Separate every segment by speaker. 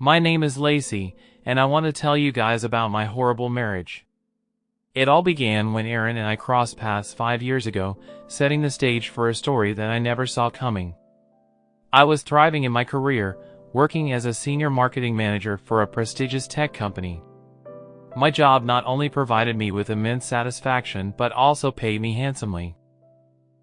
Speaker 1: My name is Lacey, and I want to tell you guys about my horrible marriage. It all began when Aaron and I crossed paths 5 years ago, setting the stage for a story that I never saw coming. I was thriving in my career, working as a senior marketing manager for a prestigious tech company. My job not only provided me with immense satisfaction but also paid me handsomely.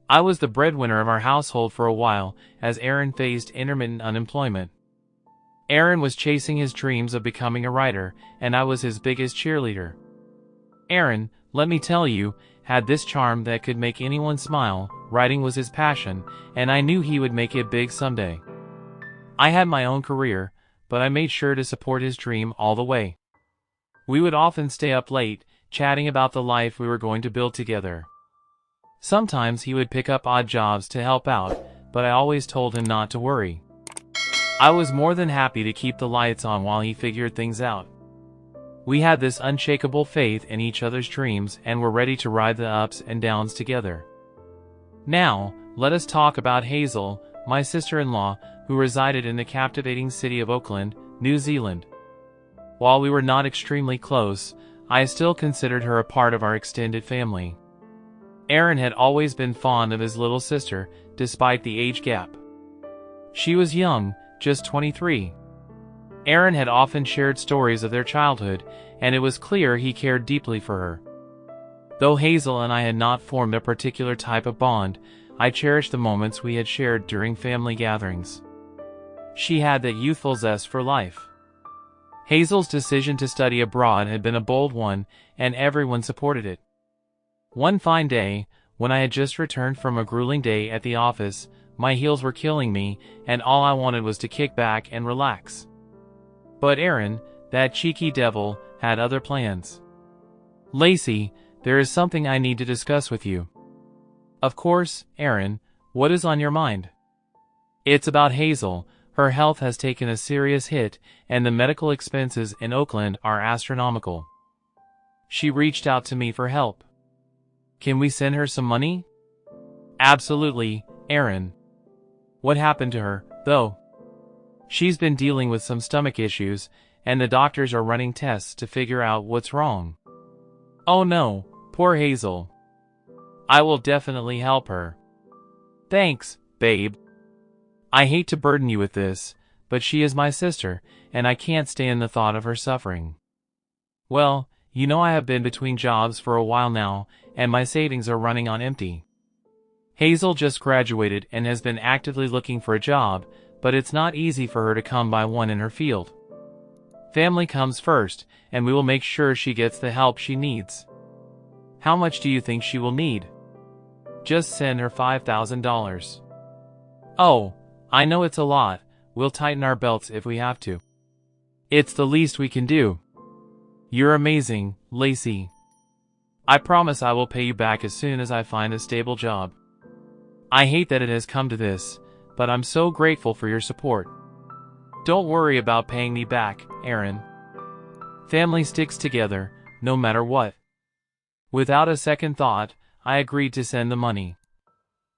Speaker 1: I was the breadwinner of our household for a while, as Aaron faced intermittent unemployment. Aaron was chasing his dreams of becoming a writer, and I was his biggest cheerleader. Aaron, let me tell you, had this charm that could make anyone smile. Writing was his passion, and I knew he would make it big someday. I had my own career, but I made sure to support his dream all the way. We would often stay up late, chatting about the life we were going to build together. Sometimes he would pick up odd jobs to help out, but I always told him not to worry. I was more than happy to keep the lights on while he figured things out. We had this unshakable faith in each other's dreams and were ready to ride the ups and downs together. Now, let us talk about Hazel, my sister-in-law, who resided in the captivating city of Auckland, New Zealand. While we were not extremely close, I still considered her a part of our extended family. Aaron had always been fond of his little sister, despite the age gap. She was young, just 23. Aaron had often shared stories of their childhood, and it was clear he cared deeply for her. Though Hazel and I had not formed a particular type of bond, I cherished the moments we had shared during family gatherings. She had that youthful zest for life. Hazel's decision to study abroad had been a bold one, and everyone supported it. One fine day, when I had just returned from a grueling day at the office, my heels were killing me, and all I wanted was to kick back and relax. But Aaron, that cheeky devil, had other plans. "Lacey, there is something I need to discuss with you." "Of course, Aaron, what is on your mind?" "It's about Hazel. Her health has taken a serious hit, and the medical expenses in Auckland are astronomical. She reached out to me for help. Can we send her some money?" "Absolutely, Aaron." "What happened to her, though?" "She's been dealing with some stomach issues, and the doctors are running tests to figure out what's wrong." "Oh no, poor Hazel." "I will definitely help her." "Thanks, babe. I hate to burden you with this, but she is my sister, and I can't stand the thought of her suffering." "Well, you know I have been between jobs for a while now, and my savings are running on empty. Hazel just graduated and has been actively looking for a job, but it's not easy for her to come by one in her field. Family comes first, and we will make sure she gets the help she needs." "How much do you think she will need?" "Just send her $5,000. "Oh, I know it's a lot. We'll tighten our belts if we have to. It's the least we can do." "You're amazing, Lacey. I promise I will pay you back as soon as I find a stable job. I hate that it has come to this, but I'm so grateful for your support." "Don't worry about paying me back, Aaron. Family sticks together, no matter what." Without a second thought, I agreed to send the money.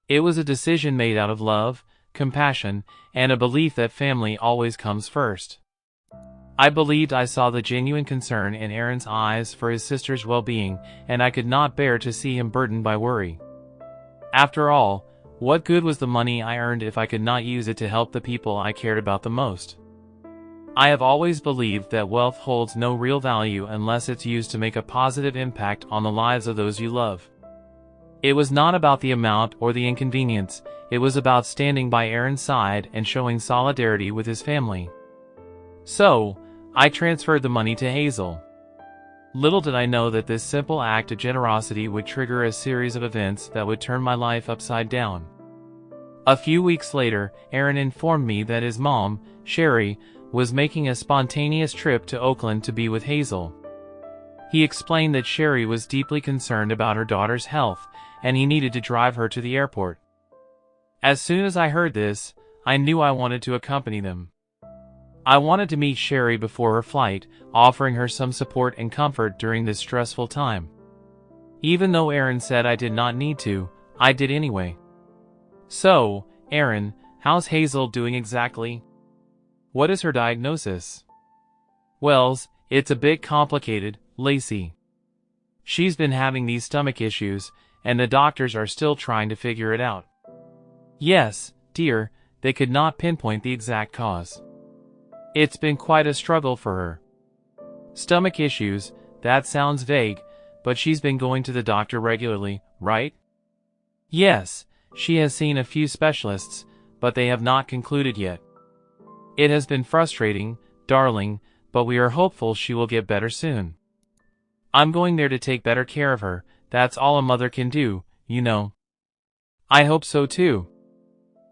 Speaker 1: It was a decision made out of love, compassion, and a belief that family always comes first. I believed I saw the genuine concern in Aaron's eyes for his sister's well-being, and I could not bear to see him burdened by worry. After all, what good was the money I earned if I could not use it to help the people I cared about the most? I have always believed that wealth holds no real value unless it's used to make a positive impact on the lives of those you love. It was not about the amount or the inconvenience, it was about standing by Aaron's side and showing solidarity with his family. So, I transferred the money to Hazel. Little did I know that this simple act of generosity would trigger a series of events that would turn my life upside down. A few weeks later, Aaron informed me that his mom, Sherry, was making a spontaneous trip to Auckland to be with Hazel. He explained that Sherry was deeply concerned about her daughter's health, and he needed to drive her to the airport. As soon as I heard this, I knew I wanted to accompany them. I wanted to meet Sherry before her flight, offering her some support and comfort during this stressful time. Even though Aaron said I did not need to, I did anyway. "So, Aaron, how's Hazel doing exactly? What is her diagnosis?" Wells, it's a bit complicated, Lacey. She's been having these stomach issues, and the doctors are still trying to figure it out. Yes, dear, they could not pinpoint the exact cause. It's been quite a struggle for her. Stomach issues, that sounds vague, but she's been going to the doctor regularly, right? Yes, she has seen a few specialists, but they have not concluded yet. It has been frustrating, darling, but we are hopeful she will get better soon. I'm going there to take better care of her, that's all a mother can do, you know. I hope so too.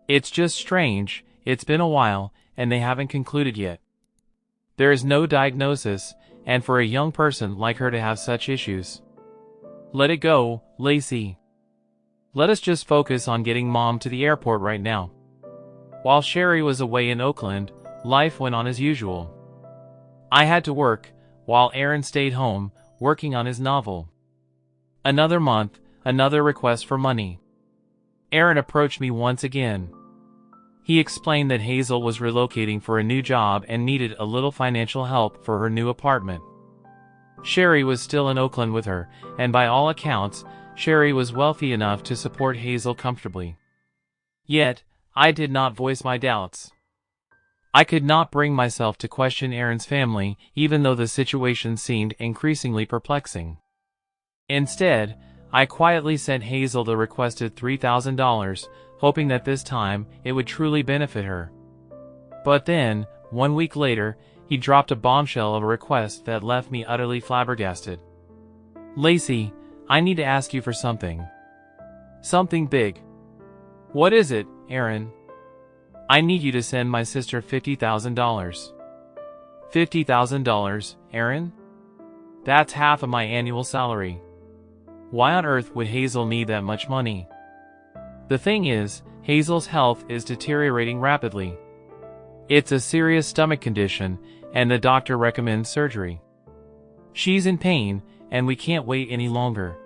Speaker 1: It's just strange, it's been a while, and they haven't concluded yet. There is no diagnosis, and for a young person like her to have such issues. Let it go, Lacey. Let us just focus on getting Mom to the airport right now. While Sherry was away in Oakland, life went on as usual. I had to work, while Aaron stayed home, working on his novel. Another month, another request for money. Aaron approached me once again. He explained that Hazel was relocating for a new job and needed a little financial help for her new apartment. Sherry was still in Oakland with her, and by all accounts, Sherry was wealthy enough to support Hazel comfortably. Yet, I did not voice my doubts. I could not bring myself to question Aaron's family, even though the situation seemed increasingly perplexing. Instead, I quietly sent Hazel the requested $3,000, hoping that this time it would truly benefit her. But then, 1 week later, he dropped a bombshell of a request that left me utterly flabbergasted. Lacey, I need to ask you for something. Something big. What is it, Aaron? I need you to send my sister $50,000. $50,000, Aaron? That's half of my annual salary. Why on earth would Hazel need that much money? The thing is, Hazel's health is deteriorating rapidly. It's a serious stomach condition, and the doctor recommends surgery. She's in pain, and we can't wait any longer.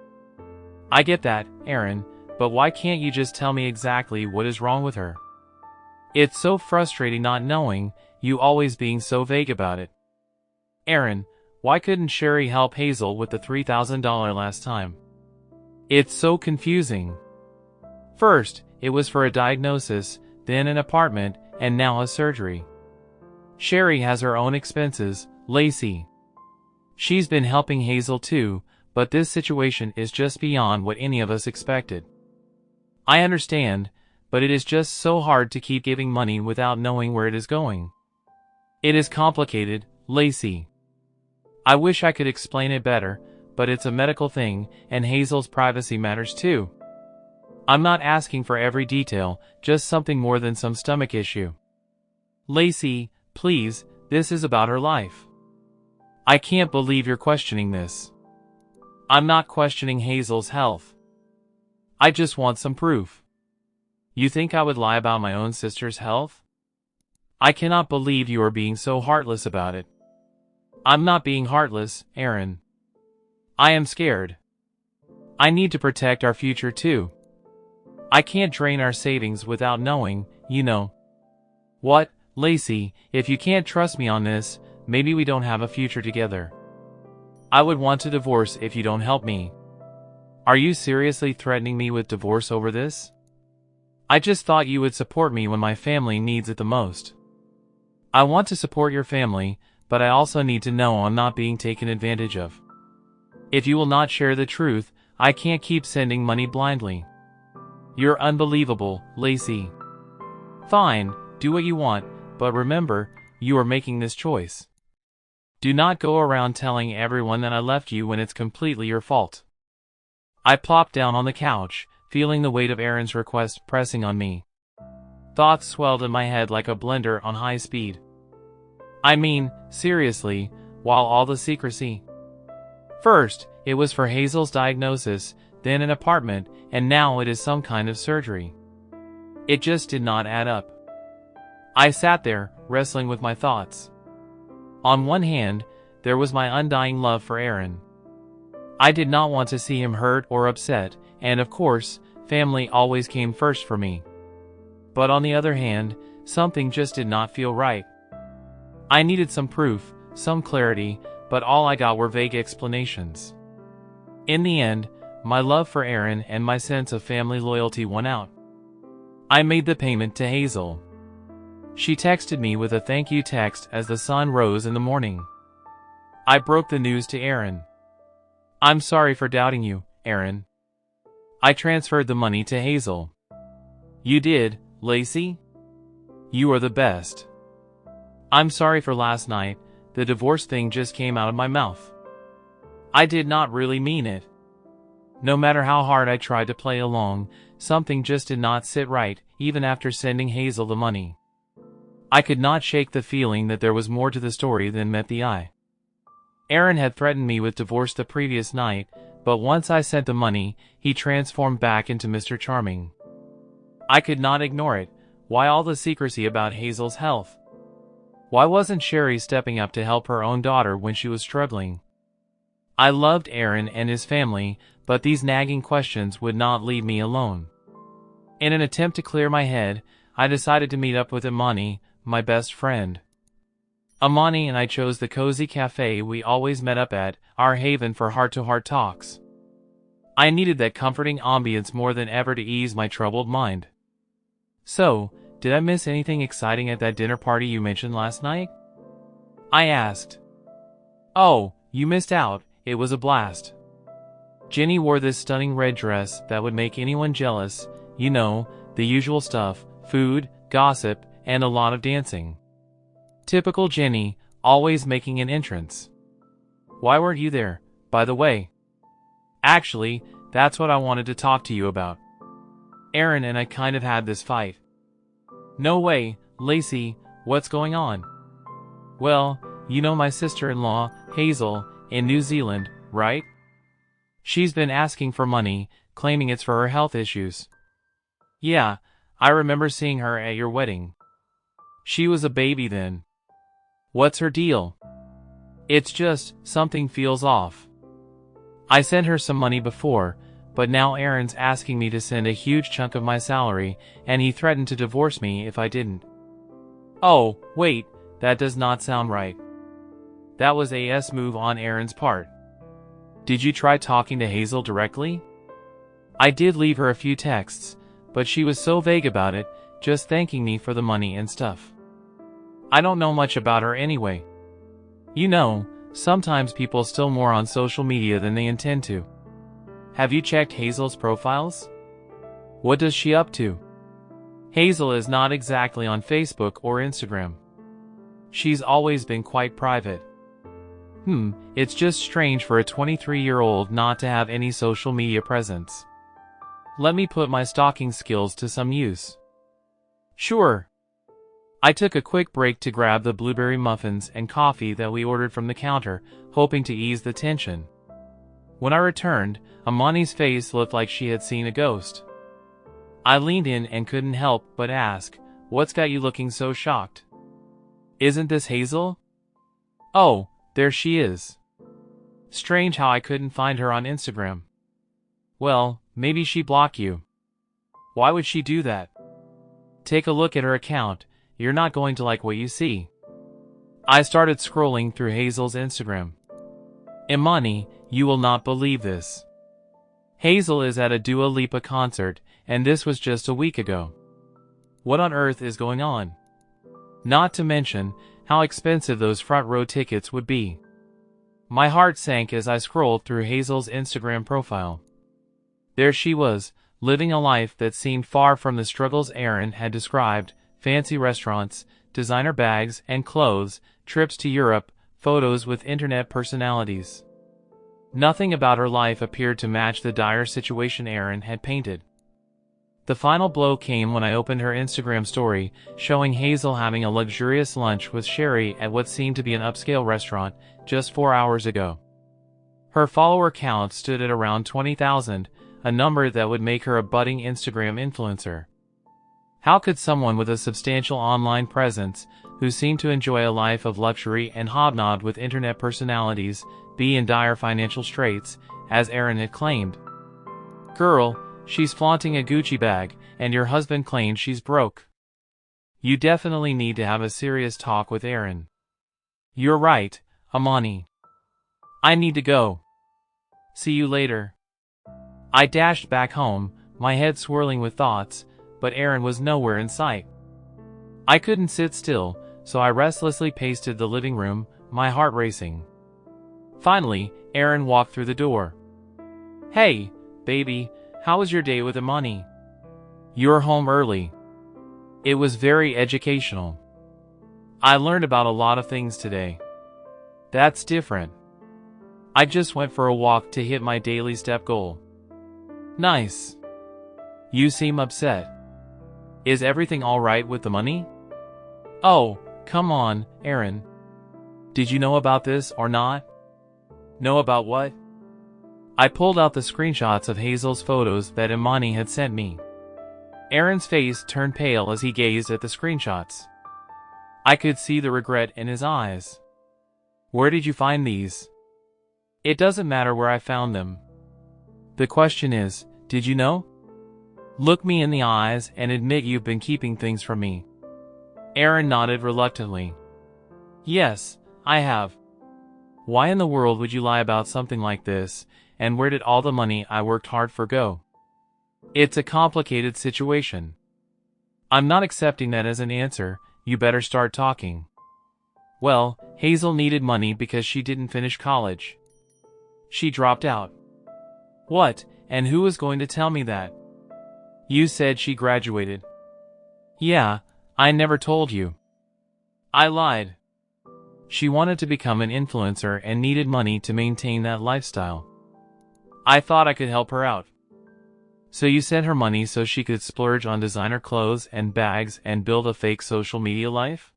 Speaker 1: I get that, Aaron, but why can't you just tell me exactly what is wrong with her? It's so frustrating not knowing, you always being so vague about it. Aaron, why couldn't Sherry help Hazel with the $3,000 last time? It's so confusing. First, it was for a diagnosis, then an apartment, and now a surgery. Sherry has her own expenses, Lacey. She's been helping Hazel too, but this situation is just beyond what any of us expected. I understand, but it is just so hard to keep giving money without knowing where it is going. It is complicated, Lacey. I wish I could explain it better, but it's a medical thing, and Hazel's privacy matters too. I'm not asking for every detail, just something more than some stomach issue. Lacey, please, this is about her life. I can't believe you're questioning this. I'm not questioning Hazel's health. I just want some proof. You think I would lie about my own sister's health? I cannot believe you are being so heartless about it. I'm not being heartless, Aaron. I am scared. I need to protect our future too. I can't drain our savings without knowing, you know. What, Lacey, if you can't trust me on this, maybe we don't have a future together. I would want to divorce if you don't help me. Are you seriously threatening me with divorce over this? I just thought you would support me when my family needs it the most. I want to support your family, but I also need to know I'm not being taken advantage of. If you will not share the truth, I can't keep sending money blindly. You're unbelievable, Lacey. Fine, do what you want, but remember, you are making this choice. Do not go around telling everyone that I left you when it's completely your fault. I plopped down on the couch, feeling the weight of Aaron's request pressing on me. Thoughts swelled in my head like a blender on high speed. I mean, seriously, while all the secrecy? First, it was for Hazel's diagnosis, then an apartment, and now it is some kind of surgery. It just did not add up. I sat there, wrestling with my thoughts. On one hand, there was my undying love for Aaron. I did not want to see him hurt or upset, and of course, family always came first for me. But on the other hand, something just did not feel right. I needed some proof, some clarity, but all I got were vague explanations. In the end, my love for Erin and my sense of family loyalty won out. I made the payment to Hazel. She texted me with a thank you text as the sun rose in the morning. I broke the news to Erin. "I'm sorry for doubting you, Erin." I transferred the money to Hazel. "You did, Lacey? You are the best." "I'm sorry for last night, the divorce thing just came out of my mouth. I did not really mean it." No matter how hard I tried to play along, something just did not sit right, even after sending Hazel the money. I could not shake the feeling that there was more to the story than met the eye. Erin had threatened me with divorce the previous night, but once I sent the money, he transformed back into Mr. Charming. I could not ignore it. Why all the secrecy about Hazel's health? Why wasn't Sherry stepping up to help her own daughter when she was struggling? I loved Erin and his family, but these nagging questions would not leave me alone. In an attempt to clear my head, I decided to meet up with Imani, my best friend. Imani and I chose the cozy cafe we always met up at, our haven for heart-to-heart talks. I needed that comforting ambience more than ever to ease my troubled mind. "So, did I miss anything exciting at that dinner party you mentioned last night?" I asked. "Oh, you missed out, it was a blast. Jenny wore this stunning red dress that would make anyone jealous, you know, the usual stuff, food, gossip, and a lot of dancing. Typical Jenny, always making an entrance. Why weren't you there, by the way?" "Actually, that's what I wanted to talk to you about. Erin and I kind of had this fight." "No way, Lacey, what's going on?" "Well, you know my sister-in-law, Hazel, in New Zealand, right? She's been asking for money, claiming it's for her health issues." "Yeah, I remember seeing her at your wedding. She was a baby then." "What's her deal?" "It's just, something feels off. I sent her some money before, but now Erin's asking me to send a huge chunk of my salary, and he threatened to divorce me if I didn't." "Oh, wait, that does not sound right. That was a move on Erin's part. Did you try talking to Hazel directly?" "I did leave her a few texts, but she was so vague about it, just thanking me for the money and stuff. I don't know much about her anyway. You know, sometimes people steal more on social media than they intend to. Have you checked Hazel's profiles? What does she up to?" "Hazel is not exactly on Facebook or Instagram. She's always been quite private." It's just strange for a 23-year-old not to have any social media presence. Let me put my stalking skills to some use." "Sure." I took a quick break to grab the blueberry muffins and coffee that we ordered from the counter, hoping to ease the tension. When I returned, Imani's face looked like she had seen a ghost. I leaned in and couldn't help but ask, "What's got you looking so shocked? Isn't this Hazel?" "Oh, there she is. Strange how I couldn't find her on Instagram." "Well, maybe she blocked you." "Why would she do that?" "Take a look at her account, you're not going to like what you see." I started scrolling through Hazel's Instagram. Imani, you will not believe this. Hazel is at a Dua Lipa concert, and this was just a week ago. What on earth is going on? Not to mention, how expensive those front row tickets would be. My heart sank as I scrolled through Hazel's Instagram profile. There she was, living a life that seemed far from the struggles Erin had described: fancy restaurants, designer bags and clothes, trips to Europe, photos with internet personalities. Nothing about her life appeared to match the dire situation Erin had painted. The final blow came when I opened her Instagram story, showing Hazel having a luxurious lunch with Sherry at what seemed to be an upscale restaurant just 4 hours ago. Her follower count stood at around 20,000, a number that would make her a budding Instagram influencer. How could someone with a substantial online presence, who seemed to enjoy a life of luxury and hobnobbed with internet personalities, be in dire financial straits, as Erin had claimed? Girl, she's flaunting a Gucci bag, and your husband claims she's broke. You definitely need to have a serious talk with Erin. You're right, Amani. I need to go. See you later. I dashed back home, my head swirling with thoughts, but Aaron was nowhere in sight. I couldn't sit still, so I restlessly paced the living room, my heart racing. Finally, Aaron walked through the door. Hey, baby, how was your day with Amani? You're home early. It was very educational. I learned about a lot of things today. That's different. I just went for a walk to hit my daily step goal. Nice. You seem upset. Is everything alright with the money? Oh, come on, Aaron. Did you know about this or not? Know about what? I pulled out the screenshots of Hazel's photos that Imani had sent me. Aaron's face turned pale as he gazed at the screenshots. I could see the regret in his eyes. Where did you find these? It doesn't matter where I found them. The question is, did you know? Look me in the eyes and admit you've been keeping things from me. Aaron nodded reluctantly. Yes, I have. Why in the world would you lie about something like this, and where did all the money I worked hard for go? It's a complicated situation. I'm not accepting that as an answer, you better start talking. Well, Hazel needed money because she didn't finish college. She dropped out. What, and who was going to tell me that? You said she graduated. Yeah, I never told you. I lied. She wanted to become an influencer and needed money to maintain that lifestyle. I thought I could help her out. So you sent her money so she could splurge on designer clothes and bags and build a fake social media life?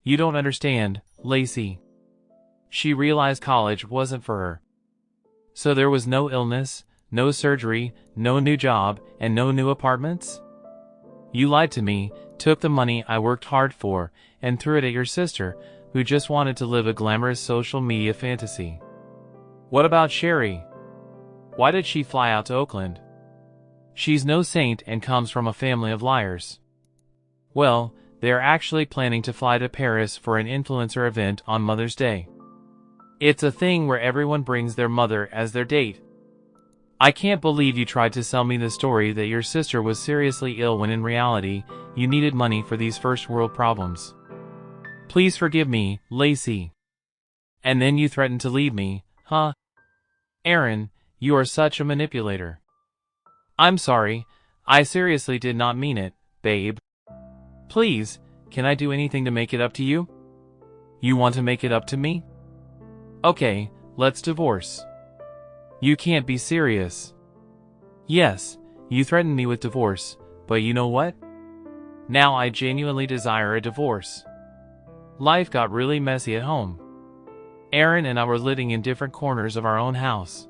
Speaker 1: You don't understand, Lacey. She realized college wasn't for her. So there was no illness, no surgery, no new job, and no new apartments? You lied to me, took the money I worked hard for, and threw it at your sister, who just wanted to live a glamorous social media fantasy. What about Sherry? Why did she fly out to Oakland? She's no saint and comes from a family of liars. Well, they're actually planning to fly to Paris for an influencer event on Mother's Day. It's a thing where everyone brings their mother as their date. I can't believe you tried to sell me the story that your sister was seriously ill when in reality, you needed money for these first world problems. Please forgive me, Lacey. And then you threatened to leave me, huh? Aaron, you are such a manipulator. I'm sorry, I seriously did not mean it, babe. Please, can I do anything to make it up to you? You want to make it up to me? Okay, let's divorce. You can't be serious. Yes, you threatened me with divorce, but you know what? Now I genuinely desire a divorce. Life got really messy at home. Aaron and I were living in different corners of our own house.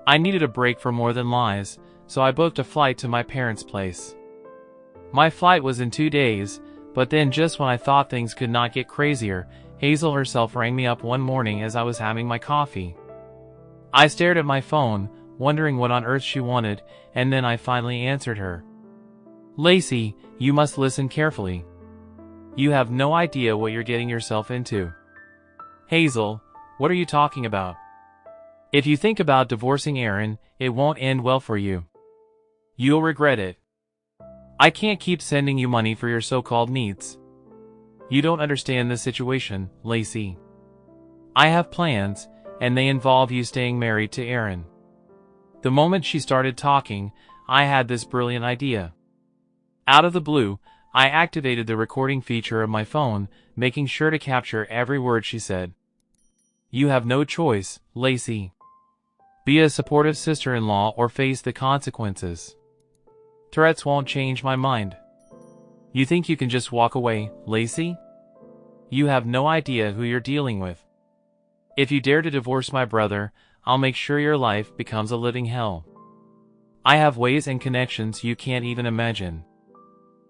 Speaker 1: I needed a break from more than lies, so I booked a flight to my parents' place. My flight was in 2 days, but then just when I thought things could not get crazier, Hazel herself rang me up one morning as I was having my coffee. I stared at my phone, wondering what on earth she wanted, and then I finally answered her. Lacey, you must listen carefully. You have no idea what you're getting yourself into. Hazel, what are you talking about? If you think about divorcing Aaron, it won't end well for you. You'll regret it. I can't keep sending you money for your so-called needs. You don't understand the situation, Lacey. I have plans, and they involve you staying married to Aaron. The moment she started talking, I had this brilliant idea. Out of the blue, I activated the recording feature of my phone, making sure to capture every word she said. You have no choice, Lacey. Be a supportive sister-in-law or face the consequences. Threats won't change my mind. You think you can just walk away, Lacey? You have no idea who you're dealing with. If you dare to divorce my brother, I'll make sure your life becomes a living hell. I have ways and connections you can't even imagine.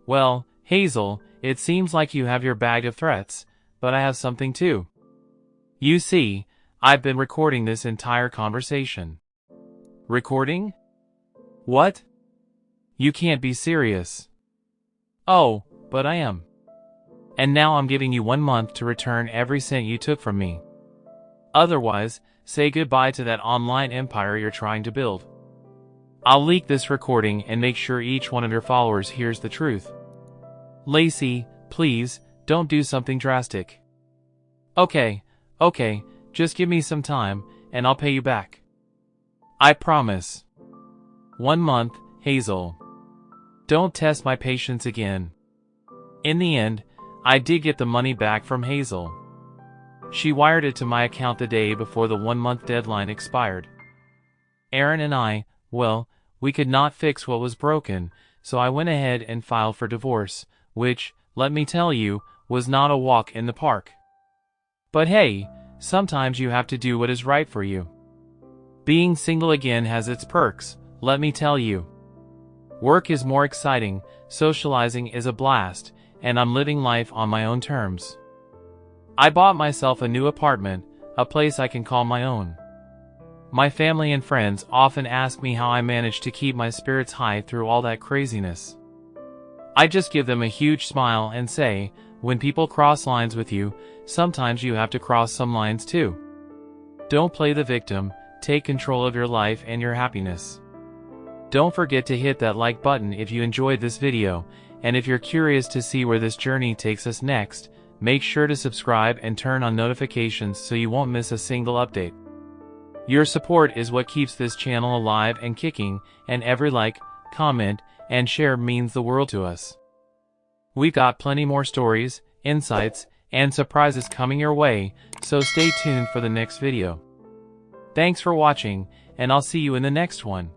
Speaker 1: Well, Hazel, it seems like you have your bag of threats, but I have something too. You see, I've been recording this entire conversation. Recording? What? You can't be serious. Oh, but I am. And now I'm giving you 1 month to return every cent you took from me. Otherwise, say goodbye to that online empire you're trying to build. I'll leak this recording and make sure each one of your followers hears the truth. Lacey, please, don't do something drastic. Okay, just give me some time, and I'll pay you back. I promise. 1 month, Hazel. Don't test my patience again. In the end, I did get the money back from Hazel. She wired it to my account the day before the 1-month deadline expired. Aaron and I, well, we could not fix what was broken, so I went ahead and filed for divorce, which, let me tell you, was not a walk in the park. But hey, sometimes you have to do what is right for you. Being single again has its perks, let me tell you. Work is more exciting, socializing is a blast, and I'm living life on my own terms. I bought myself a new apartment, a place I can call my own. My family and friends often ask me how I manage to keep my spirits high through all that craziness. I just give them a huge smile and say, when people cross lines with you, sometimes you have to cross some lines too. Don't play the victim, take control of your life and your happiness. Don't forget to hit that like button if you enjoyed this video, and if you're curious to see where this journey takes us next, make sure to subscribe and turn on notifications so you won't miss a single update. Your support is what keeps this channel alive and kicking, and every like, comment, and share means the world to us. We've got plenty more stories, insights, and surprises coming your way, so stay tuned for the next video. Thanks for watching, and I'll see you in the next one.